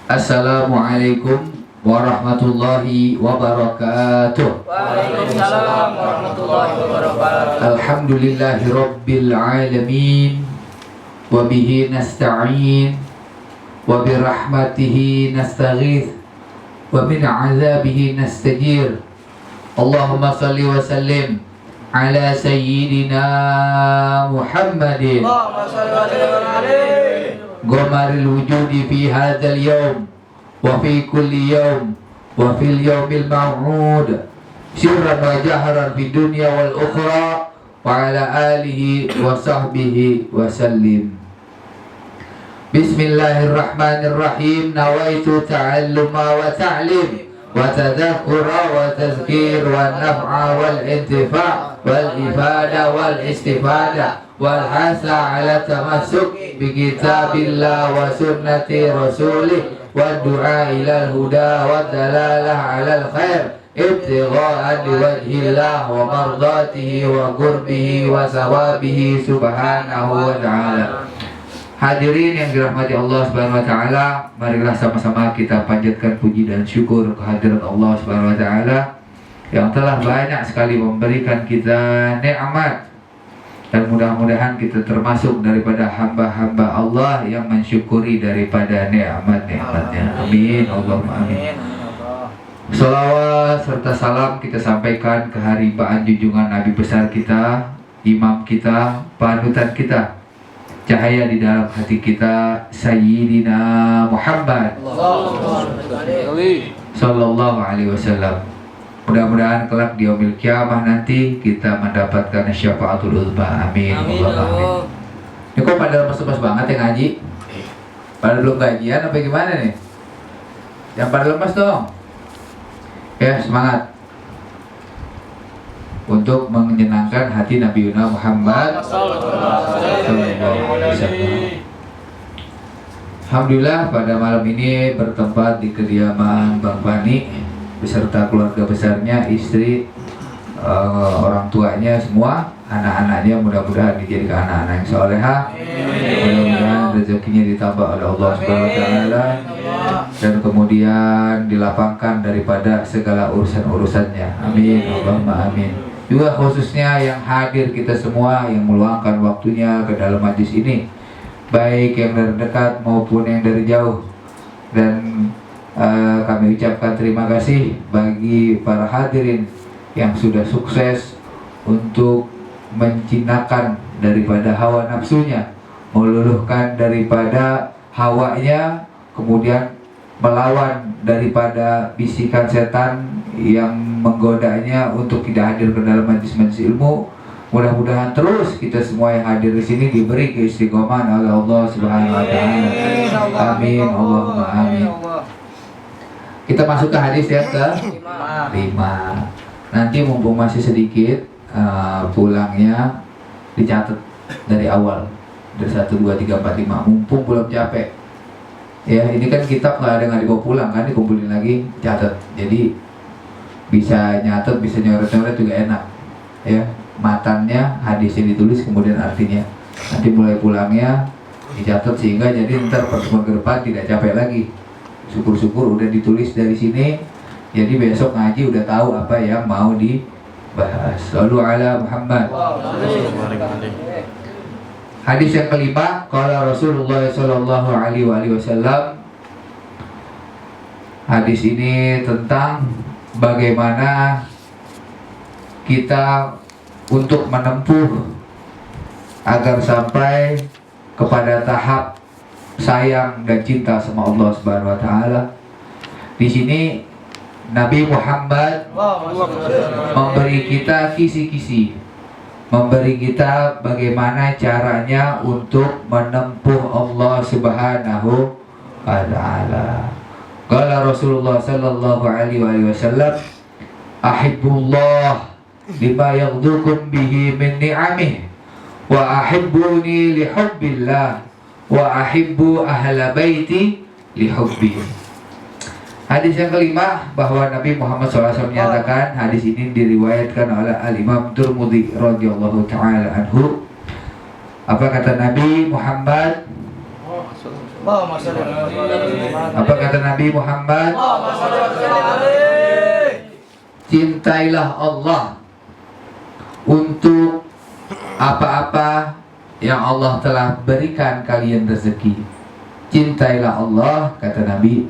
Assalamualaikum warahmatullahi wabarakatuh. Waalaikumsalam warahmatullahi wabarakatuh. Alhamdulillahi rabbil alamin. Wabihi nasta'in. Wabirahmatihi nastaghith. Wa min azabihi nastajir. Allahumma salli wa sallim ala sayyidina Muhammadin Allahumma shalli wa sallim alaihi. Gomaril wujudi fi hadzal yawm wa fi kulli yawm wa fil yawmil maw'ud sirran wa jahran fi dunya wal ukhra wa ala alihi wa sahbihi wa sallim. Bismillahirrahmanirrahim. Nawaitu ta'alluma wa ta'lim wa tadhakkura wa tazkir wa naf'a wal intifa' wal ifada wal istifada wal hasa ala tamassuk bi kitabillah wa sunnati rasulih wa du'a ilal huda wa dalalah alal khair ibtigha'an liwajhillah wa mardatihi wa qurbihi wa sawabihi subhanahu wa ta'ala. Hadirin yang dirahmati Allah Subhanahu wa taala, marilah sama-sama kita panjatkan puji dan syukur kehadirat Allah Subhanahu wa taala yang telah banyak sekali memberikan kita nikmat, dan mudah-mudahan kita termasuk daripada hamba-hamba Allah yang mensyukuri daripada nikmat-nikmatnya. Amin Allahumma amin. Salawat serta salam kita sampaikan ke haribaan junjungan Nabi besar kita, imam kita, panutan kita, cahaya di dalam hati kita, Sayyidina Muhammad Sallallahu Alaihi Wasallam. Mudah-mudahan kelak di yaumil kiamah nanti kita mendapatkan syafaatul uzma. Amin. Allahumma amin. Ini kok pada lemes-lemes banget ya ngaji? Pada belum gajian apa gimana nih? Yang pada lemes dong. Ya, semangat untuk menyenangkan hati Nabi Muhammad sallallahu alaihi wasallam. Alhamdulillah pada malam ini bertempat di kediaman Bang Fani beserta keluarga besarnya, istri, orang tuanya semua, anak-anaknya, mudah-mudahan dijadikan anak-anak yang solehah. Mudah-mudahan rezekinya ditambah oleh Allah Subhanahu wa taala dan kemudian dilapangkan daripada segala urusan-urusannya. Amin Allahumma amin. Juga khususnya yang hadir kita semua yang meluangkan waktunya ke dalam majlis ini, baik yang dari dekat maupun yang dari jauh, dan kami ucapkan terima kasih bagi para hadirin yang sudah sukses untuk menjinakkan daripada hawa nafsunya, meluluhkan daripada hawanya, kemudian melawan daripada bisikan setan yang menggodanya untuk tidak hadir ke dalam majlis-majlis ilmu. Mudah-mudahan terus kita semua yang hadir di sini diberi keistiqomahan oleh Allah Subhanahu wa taala. Amin Allahumma amin. Kita masuk ke hadis yang ke-5. Nanti mumpung masih sedikit, pulangnya dicatat dari awal, dari 1, 2, 3, 4, 5. Mumpung belum capek. Ya, ini kan kitab nggak dibawa pulang kan, dikumpulin lagi, catat. Jadi bisa nyatet, bisa nyoret-nyoret juga enak. Ya, matannya hadisnya ditulis, kemudian artinya. Nanti mulai pulangnya dicatat sehingga jadi ntar pertemuan ke depan tidak capek lagi. Syukur-syukur udah ditulis dari sini, jadi besok ngaji udah tahu apa yang mau dibahas. Shallu ala Muhammad. Hadis yang kelima, qala Rasulullah sallallahu alaihi wasallam. Hadis ini tentang bagaimana kita untuk menempuh agar sampai kepada tahap sayang dan cinta sama Allah Subhanahu wa taala. Di sini Nabi Muhammad memberi kita kisi-kisi, memberi kita bagaimana caranya untuk menempuh Allah Subhanahu wa taala. Qala Rasulullah sallallahu alaihi wasallam, ahibbullah lima yaghdukum bihi min ni'amih wa ahibbuni li hubbillah wa ahibbu ahla baiti li hubbi. Hadis yang kelima, bahwa Nabi Muhammad SAW menyatakan, hadis ini diriwayatkan oleh Al-Imam Tirmidzi radhiyallahu ta'ala anhu. Apa kata Nabi Muhammad Allahumma shalli ala Muhammad. Apa kata Nabi Muhammad? Allahumma shalli wa sallim alaihi. Cintailah Allah untuk apa-apa yang Allah telah berikan kalian rezeki. Cintailah Allah, kata Nabi.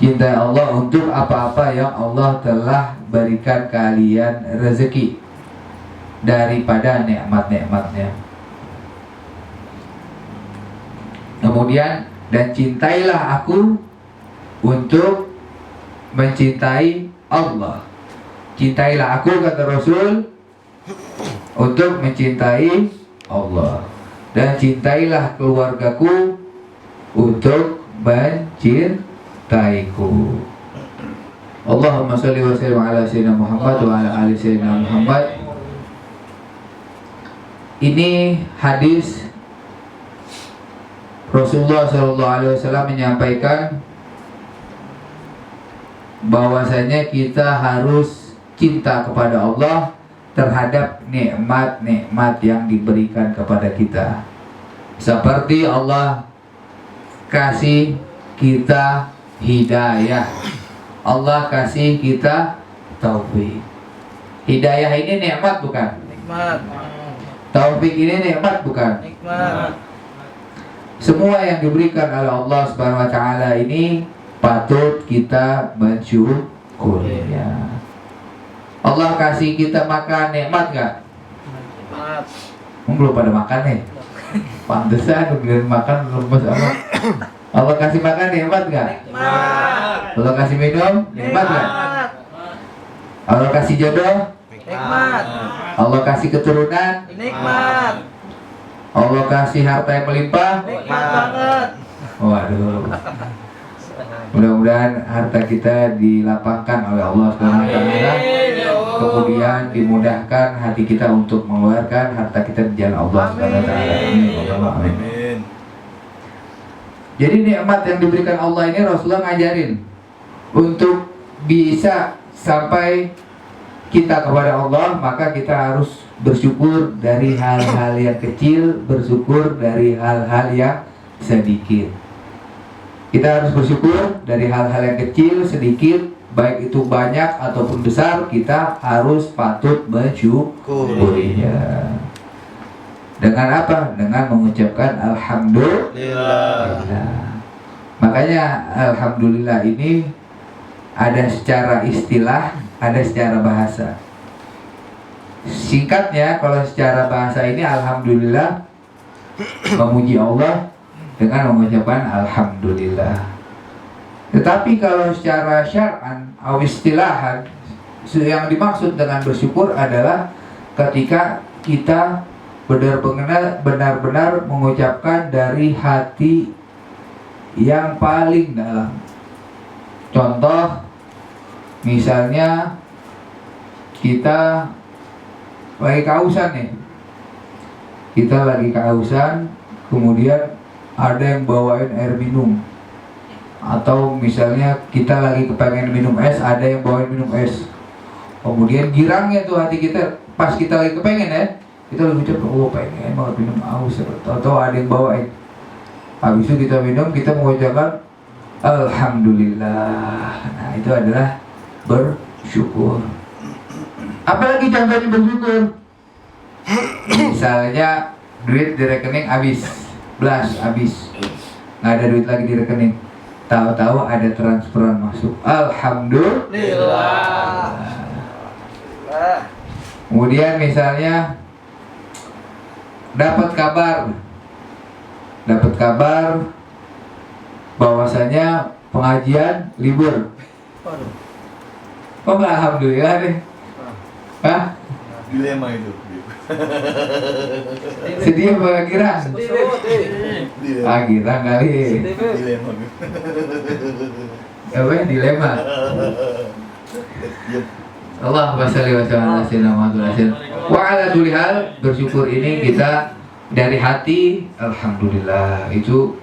Cintai Allah untuk apa-apa yang Allah telah berikan kalian rezeki daripada nikmat-nikmatnya. Kemudian, dan cintailah aku untuk mencintai Allah. Cintailah aku, kata Rasul, untuk mencintai Allah. Dan cintailah keluargaku untuk mencintaiku. Allahumma sholli wa sallim ala sayyidina Muhammad wa ala ali sayyidina Muhammad. Ini hadis Rasulullah SAW menyampaikan bahwasanya kita harus cinta kepada Allah terhadap nikmat-nikmat yang diberikan kepada kita. Seperti Allah kasih kita hidayah, Allah kasih kita taufik. Hidayah ini nikmat bukan? Nikmat. Taufik ini nikmat bukan? Nikmat. Semua yang diberikan oleh Allah Subhanahu wa taala ini patut kita mensyukurinya. Allah kasih kita makan, nikmat enggak? Nikmat. Belum pada makan nih. Pantesan belum makan lemes amat. Allah kasih makan, nikmat enggak? Nikmat. Allah kasih minum, nikmat enggak? Allah kasih jodoh, Nikmat. Allah kasih keturunan, Nikmat. Allah kasih harta yang melimpah. Nikmat banget. Waduh. Mudah-mudahan harta kita dilapangkan oleh Allah Subhanahu wa taala. Kemudian dimudahkan hati kita untuk mengeluarkan harta kita di jalan Allah Subhanahu wa taala. Amin. Jadi nikmat yang diberikan Allah ini Rasulullah ngajarin untuk bisa sampai kita kepada Allah, maka kita harus bersyukur dari hal-hal yang kecil, bersyukur dari hal-hal yang sedikit. Kita harus bersyukur dari hal-hal yang kecil, sedikit, baik itu banyak ataupun besar, kita harus patut mensyukurinya. Dengan apa? Dengan mengucapkan alhamdulillah. Makanya alhamdulillah ini ada secara istilah, ada secara bahasa. Singkatnya, kalau secara bahasa ini alhamdulillah memuji Allah dengan mengucapkan alhamdulillah. Tetapi kalau secara syar'an atau istilahan, yang dimaksud dengan bersyukur adalah ketika kita benar-benar mengucapkan dari hati yang paling dalam. Contoh, misalnya kita lagi kehausan nih, kita lagi kehausan, kemudian ada yang bawain air minum, atau misalnya kita lagi kepengen minum es, ada yang bawain minum es. Kemudian girangnya tuh hati kita, pas kita lagi kepengen ya, kita lagi ucap, oh pengen banget minum aus, atau ada yang bawain. Habis itu kita minum, kita mengucapkan alhamdulillah. Nah, itu adalah bersyukur. Apalagi contohnya bersyukur, misalnya duit di rekening habis, habis, nggak ada duit lagi di rekening, tahu-tahu ada transferan masuk, alhamdulillah. Kemudian misalnya dapat kabar bahwasanya pengajian libur. Oh nggak alhamdulillah deh. Hah? Dilema itu. Sedih apa girang? Girang kali. Dilema. Apa ya? Dilema. Allahumma shalli wa sallim ala sayyidina Muhammad. Wa ala kulli hal, bersyukur ini kita dari hati, alhamdulillah, itu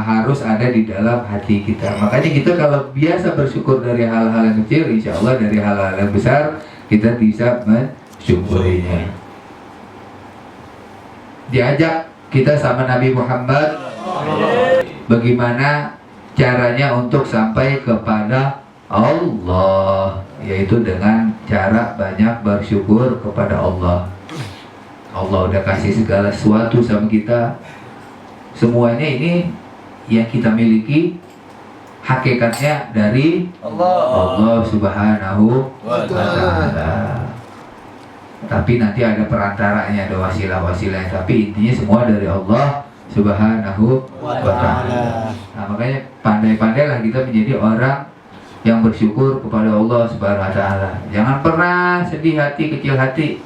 harus ada di dalam hati kita. Makanya kita kalau biasa bersyukur dari hal-hal yang kecil, insya Allah dari hal-hal yang besar kita bisa mensyukurinya. Diajak kita sama Nabi Muhammad bagaimana caranya untuk sampai kepada Allah, yaitu dengan cara banyak bersyukur kepada Allah. Allah udah kasih segala sesuatu sama kita. Semuanya ini yang kita miliki hakikatnya dari Allah Subhanahu wa Ta'ala. Tapi nanti ada perantaranya, ada wasilah-wasilah, tapi intinya semua dari Allah Subhanahu wa Ta'ala. Nah, makanya pandai-pandailah kita menjadi orang yang bersyukur kepada Allah Subhanahu wa Ta'ala. Jangan pernah sedih hati, kecil hati.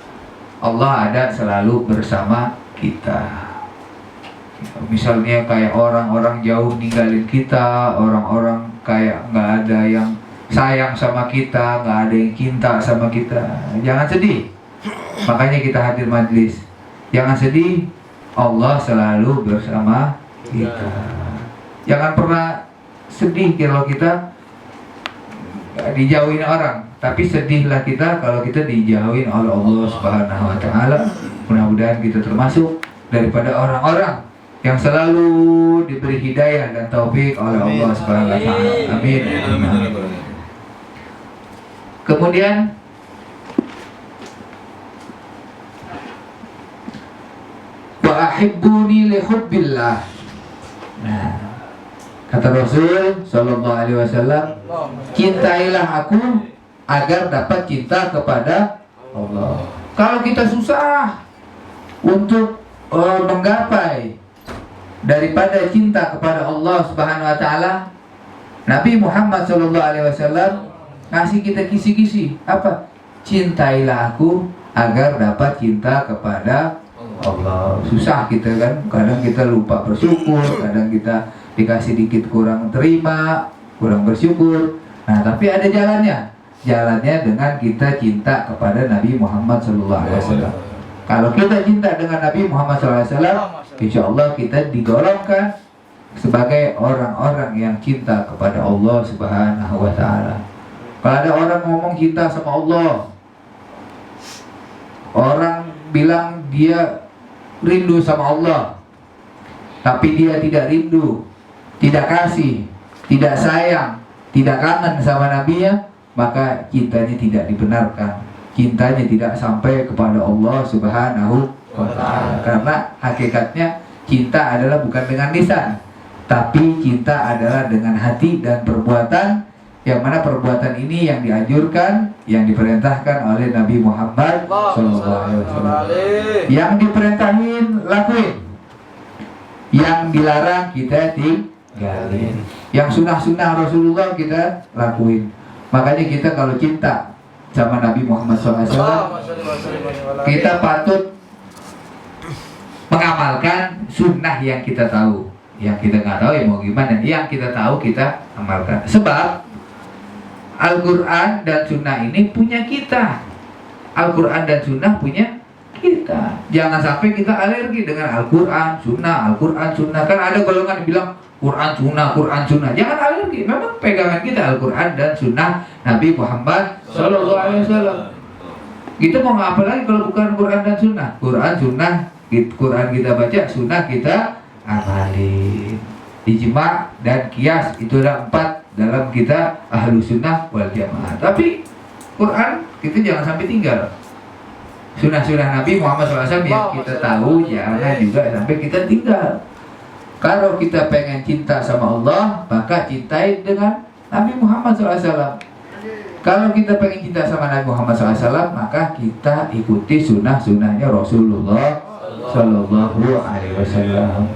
Allah ada selalu bersama kita. Misalnya kayak orang-orang jauh ninggalin kita, orang-orang kayak nggak ada yang sayang sama kita, nggak ada yang cinta sama kita, jangan sedih. Makanya kita hadir majlis, jangan sedih. Allah selalu bersama kita. Jangan pernah sedih kalau kita dijauhin orang, tapi sedihlah kita kalau kita dijauhin oleh Allah Subhanahu wa Ta'ala. Mudah-mudahan kita termasuk daripada orang-orang yang selalu diberi hidayah dan taufik oleh Allah Subhanahu wa Ta'ala. Amin. Kemudian wa ahibbuni li hubbillah. Nah, kata Rasul sallallahu alaihi wasallam, cintailah aku agar dapat cinta kepada Allah. Kalau kita susah untuk menggapai daripada cinta kepada Allah Subhanahu wa Ta'ala, Nabi Muhammad sallallahu alaihi wasallam ngasih kita kisi-kisi apa? Cintailah aku agar dapat cinta kepada Allah. Susah kita kan, kadang kita lupa bersyukur, kadang kita dikasih dikit kurang terima, kurang bersyukur. Nah, tapi ada jalannya. Jalannya dengan kita cinta kepada Nabi Muhammad sallallahu alaihi wasallam. Kalau kita cinta dengan Nabi Muhammad SAW, insya Allah kita digolongkan sebagai orang-orang yang cinta kepada Allah Subhanahu wa Ta'ala. Kalau ada orang ngomong cinta sama Allah, orang bilang dia rindu sama Allah, tapi dia tidak rindu, tidak kasih, tidak sayang, tidak kangen sama Nabi-Nya, maka cintanya tidak dibenarkan. Cintanya tidak sampai kepada Allah Subhanahu wa Ta'ala. Karena hakikatnya cinta adalah bukan dengan lisan, tapi cinta adalah dengan hati dan perbuatan, yang mana perbuatan ini yang dianjurkan, yang diperintahkan oleh Nabi Muhammad SAW. Yang diperintahin lakuin, yang dilarang kita tinggalin, yang sunnah-sunnah Rasulullah kita lakuin. Makanya kita kalau cinta sama Nabi Muhammad SAW, kita patut mengamalkan sunnah yang kita tahu. Yang kita nggak tahu ya mau gimana, yang kita tahu kita amalkan. Sebab Al-Quran dan sunnah ini punya kita. Al-Quran dan sunnah punya kita. Jangan sampai kita alergi dengan Al-Quran, sunnah, Al-Quran, sunnah. Kan ada golongan yang bilang Quran sunnah, Quran sunnah. Jangan alergi. Memang pegangan kita Al-Quran dan sunnah Nabi Muhammad Sallallahu Alaihi Wasallam. Kita mau ngapa lagi kalau bukan Quran dan sunnah? Quran sunnah, Quran kita baca, sunnah kita amalin. Ijma dan kias itu ada 4 dalam kita ahlu sunnah wal jamaah. Tapi Quran kita jangan sampai tinggal. Sunnah-sunnah Nabi Muhammad SAW yang kita tahu jangan juga sampai kita tinggal. Kalau kita pengen cinta sama Allah, maka cintai dengan Nabi Muhammad SAW. Kalau kita pengen cinta sama Nabi Muhammad SAW, maka kita ikuti sunnah-sunnahnya Rasulullah Sallallahu Alaihi Wasallam.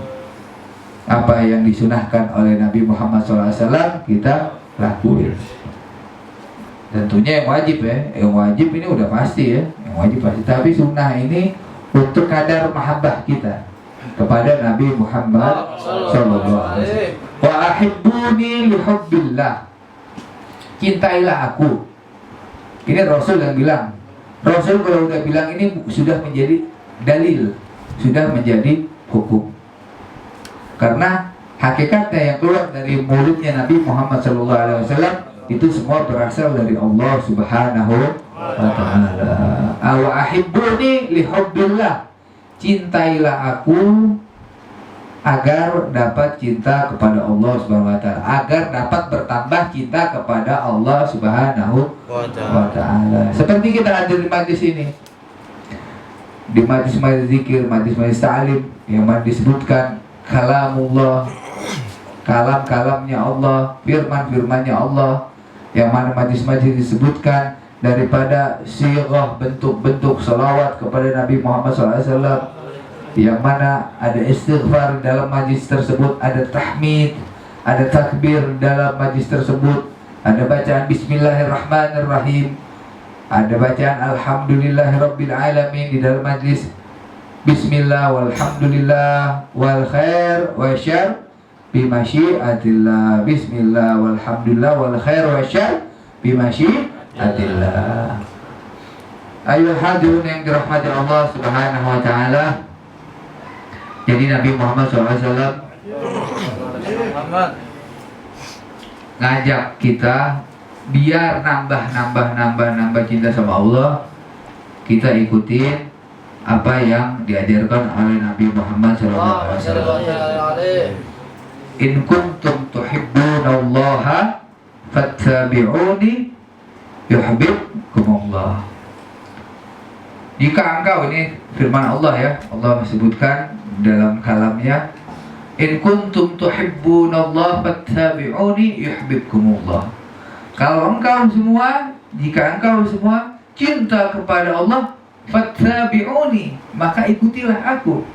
Apa yang disunahkan oleh Nabi Muhammad SAW kita lakuin. Tentunya yang wajib ya, yang wajib ini udah pasti ya, yang wajib pasti. Tapi sunnah ini untuk kadar mahabbah kita kepada Nabi Muhammad Sallallahu Alaihi Wasallam. Wa ahibbuni li hubbillah. Cintailah aku. Ini Rasul yang bilang. Rasul kalau udah bilang ini sudah menjadi dalil, sudah menjadi hukum. Karena hakikatnya yang keluar dari mulutnya Nabi Muhammad Sallallahu Alaihi Wasallam itu semua berasal dari Allah Subhanahu wa Ta'ala. Wa ahibbuni li hubbillah. Cintailah aku agar dapat cinta kepada Allah Subhanahu wa taala, agar dapat bertambah cinta kepada Allah Subhanahu wa taala. Seperti kita hadir di majlis ini, di majlis-majlis zikir, majlis-majlis ta'lim yang mana disebutkan kalamullah, kalam-kalamnya Allah, firman-firmannya Allah, yang mana majlis-majlis disebutkan daripada sirah, bentuk-bentuk salawat kepada Nabi Muhammad SAW, yang mana ada istighfar dalam majlis tersebut, ada tahmid, ada takbir dalam majlis tersebut, ada bacaan bismillahirrahmanirrahim, ada bacaan alhamdulillahirabbil alamin di dalam majlis, bismillah walhamdulillah wal khair wa syarr bimasyiatillah, bismillah walhamdulillah wal khair wa syarr bimasyiatillah. Ayo hadirin yang dirahmati Allah Subhanahu wa taala. Jadi Nabi Muhammad SAW ngajak kita biar nambah cinta sama Allah, kita ikutin apa yang diajarkan oleh Nabi Muhammad SAW. In kuntum tuhibbunallaha fattabi'uni yuhibbukumullah. Jika engkau, ini firman Allah ya, Allah sebutkan dalam kalamnya, in kuntum tuhibbunallaha fattabi'uni yuhibbukumullah. Kalau engkau semua, jika engkau semua cinta kepada Allah, fattabi'uni, maka ikutilah aku,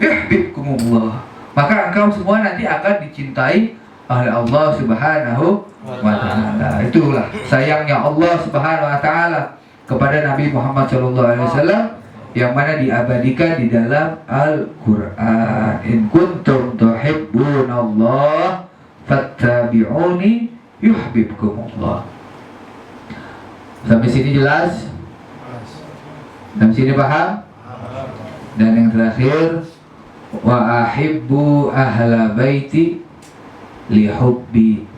yuhibbukumullah, maka engkau semua nanti akan dicintai oleh Allah Subhanahu wa taala. Itulah sayangnya Allah Subhanahu wa taala kepada Nabi Muhammad SAW, yang mana diabadikan di dalam Al-Quran. In kuntum tuhibbunallah fattabi'uni yuhibbukumullah. Sampai sini jelas? Sampai sini paham? Dan yang terakhir, wa ahibbu ahla baiti lihubbi.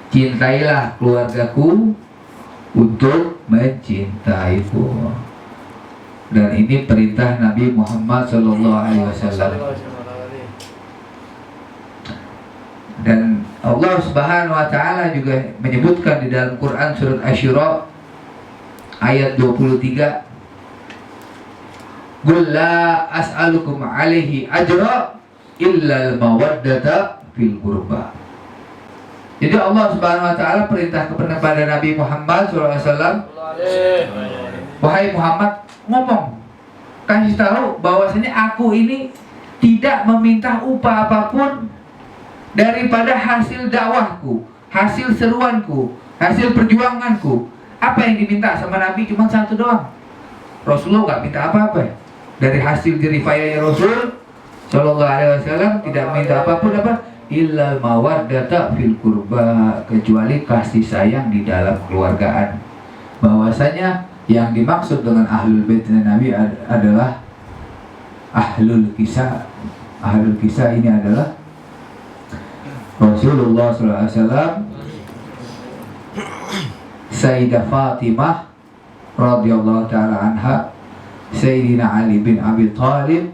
Cintailah keluargaku untuk mencintaiku. Dan ini perintah Nabi Muhammad SAW. Dan Allah Subhanahu wa taala juga menyebutkan di dalam Quran surat Asy-Syura ayat 23, qul la as'alukum alaihi ajra illa al-mawaddata fil qurba. Jadi Allah Subhanahu wa taala perintah kepada Nabi Muhammad SAW, wahai Muhammad, ngomong, kasih tahu bahwasanya aku ini tidak meminta upah apapun daripada hasil dakwahku, hasil seruanku, hasil perjuanganku. Apa yang diminta sama Nabi cuma satu doang. Rasulullah nggak minta apa-apa dari hasil jeripayanya Rasul Sallallahu Alaihi Wasallam, tidak minta apapun apa, illal mawaddata fil qurba, kecuali kasih sayang di dalam keluargaan. Bahwasanya yang dimaksud dengan ahlul bait Nabi adalah ahlul kisah. Ahlul kisah ini adalah Rasulullah SAW, Sayyidah Fatimah radhiyallahu taala anha, Sayyidina Ali bin Abi Thalib,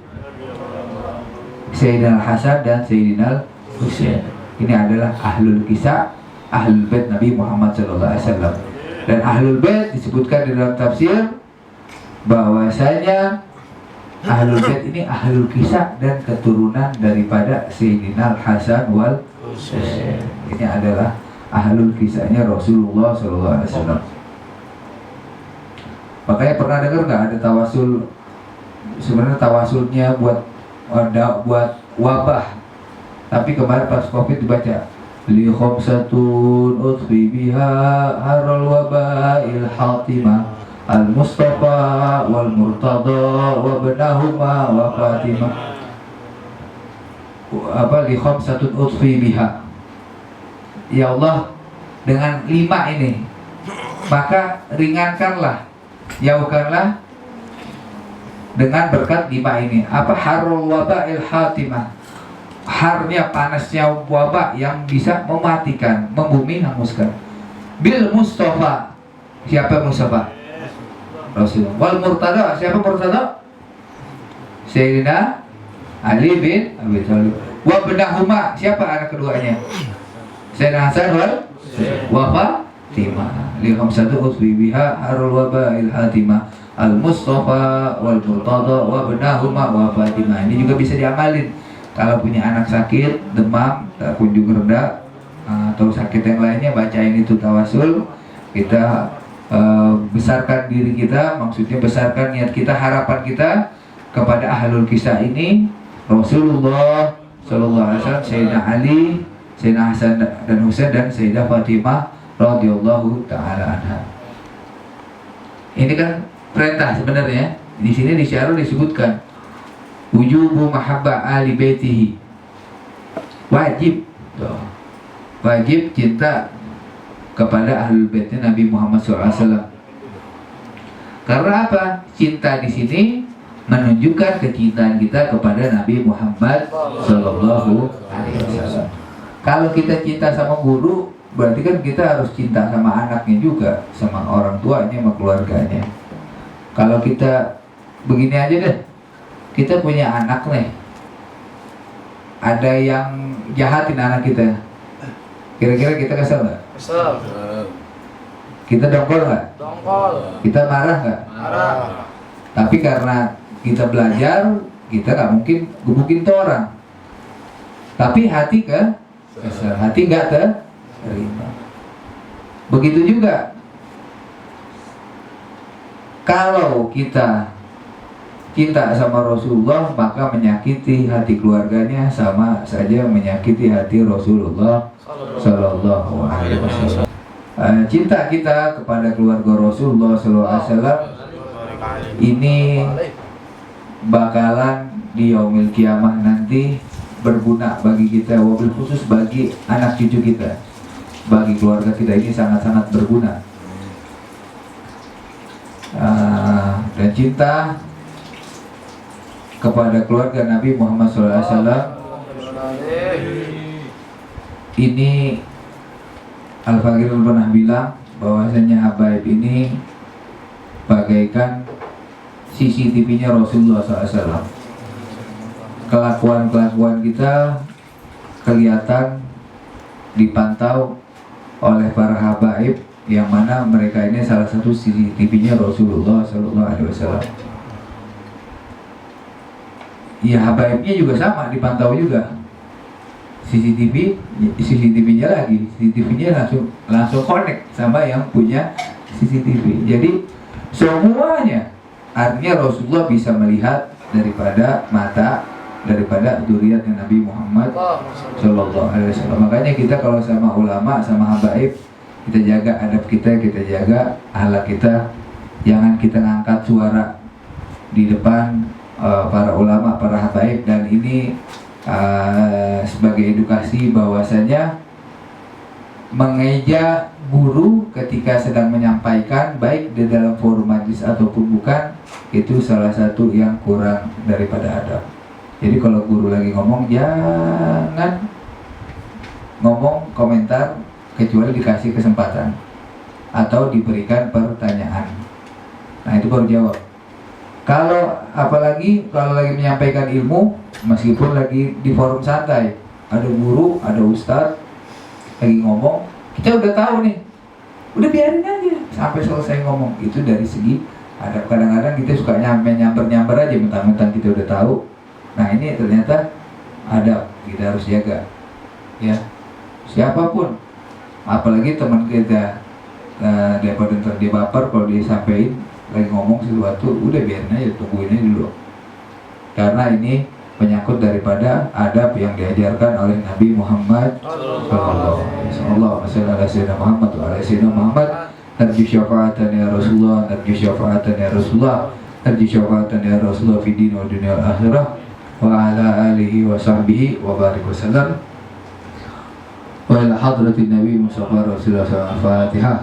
Sayyidina Hasan dan Sayyidina Husain. Ini adalah ahlul kisah, ahlul bait Nabi Muhammad SAW. Dan ahlul bait disebutkan di dalam tafsir bahwasanya ahlul bait ini ahlul kisah dan keturunan daripada Sayyidina Hasan wal Husain. Ini adalah ahlul kisahnya Rasulullah SAW. Makanya pernah dengar nggak ada tawasul? Sebenarnya tawasulnya buat wabah, tapi kemarin pas Covid dibaca li khamsatun utfi biha haral wabail hatimah al mustafa wal murtada wa benahuma wa fatimah. Apa li khamsatun utfi biha, ya Allah, dengan 5 ini maka ringankanlah, jauhkanlah dengan berkat 5 ini. Apa? Harul wabail hatimah, harnya panasnya wabah yang bisa mematikan, membumi, hanguskan. Bil Mustafa, siapa Mustafa? Rasulullah. Wal murtada, siapa murtada? Sayyidina Ali bin Abi Thalib. Wa benahuma, siapa anak keduanya? Sayyidina Hasan wa Fatimah. Li khamsatu usbi biha harul wabail hatimah al Mustafa wal Murtada wa benahuma wa Fatimah. Ini juga bisa diamalin. Kalau punya anak sakit, demam, tak kunjung reda, atau sakit yang lainnya, bacain itu tawasul. Kita besarkan diri kita, maksudnya besarkan niat kita, harapan kita kepada ahlul kisah ini, Rasulullah Sallallahu Alaihi Wasallam, Sayyidina Ali, Sayyidina Hasan dan Husain, dan Sayyidah Fatimah radhiyallahu taala anha. Ini kan perintah sebenarnya. Di sini di syarat disebutkan wujubu mahabbah ali baitihi. Wajib, wajib cinta kepada ahlul baitnya Nabi Muhammad SAW. Karena apa? Cinta di sini menunjukkan kecintaan kita kepada Nabi Muhammad Sallallahu Alaihi Wasallam. Kalau kita cinta sama guru, berarti kan kita harus cinta sama anaknya juga, sama orang tuanya, sama keluarganya. Kalau kita begini aja deh, kita punya anak nih, ada yang jahatin anak kita, kira-kira kita kesel nggak? Kesel. Kita dongkol nggak? Dongkol. Kita marah nggak? Marah. Tapi karena kita belajar, kita nggak mungkin gebukin tuh orang. Tapi hati kesel, hati nggak terima. Begitu juga kalau kita cinta sama Rasulullah, maka menyakiti hati keluarganya sama saja menyakiti hati Rasulullah Sallallahu Alaihi Wasallam. Cinta kita kepada keluarga Rasulullah Sallallahu Alaihi Wasallam ini bakalan di yaumil kiamah nanti berguna bagi kita, wabil khusus bagi anak cucu kita, bagi keluarga kita ini sangat-sangat berguna. Dan cinta kepada keluarga Nabi Muhammad SAW ini Al-Fakir pernah bilang bahwasanya habaib ini bagaikan CCTV-nya Rasulullah SAW. Kelakuan-kelakuan kita kelihatan, dipantau oleh para habaib, yang mana mereka ini salah satu CCTV-nya Rasulullah SAW. Ya, habaibnya juga sama, dipantau juga. CCTV-nya lagi, CCTV-nya langsung connect sama yang punya CCTV. Jadi semuanya, artinya Rasulullah bisa melihat daripada mata, daripada dzurriyyatnya Nabi Muhammad Sallallahu Alaihi Wasallam. Makanya kita kalau sama ulama, sama habaib, kita jaga adab kita jaga akhlak kita. Jangan kita ngangkat suara di depan para ulama, para habaib. Dan ini sebagai edukasi bahwasanya mengeja guru ketika sedang menyampaikan, baik di dalam forum majlis ataupun bukan, itu salah satu yang kurang daripada adab. Jadi kalau guru lagi ngomong, jangan ngomong komentar kecuali dikasih kesempatan atau diberikan pertanyaan. Nah, itu baru jawab. Kalau apalagi kalau lagi menyampaikan ilmu, meskipun lagi di forum santai, ada guru, ada ustadz lagi ngomong, kita udah tahu nih, udah biarin aja sampai selesai ngomong. Itu dari segi adab. Kadang-kadang kita suka nyamper aja, mentang-mentang kita udah tahu. Nah, ini ternyata adab, kita harus jaga. Ya, siapapun, apalagi teman kita, daripada ntar dia baper kalau dia sampein lagi ngomong sesuatu, udah biarin aja, tungguin aja dulu. Karena ini menyangkut daripada adab yang diajarkan oleh Nabi Muhammad Sallallahu Alaihi Wasallam. Muhammad wa ala sayyidina Muhammad. Narju syafa'atan ya Rasulullah, narju syafa'atan ya Rasulullah, narju syafa'atan ya Rasulullah fi din wa dunia wal akhirah, wa ala alihi wa sahbihi wa barik wa sallam. Wa ila hadratin Nabi Mustafa Rasulullah SAW. Al-Fatihah.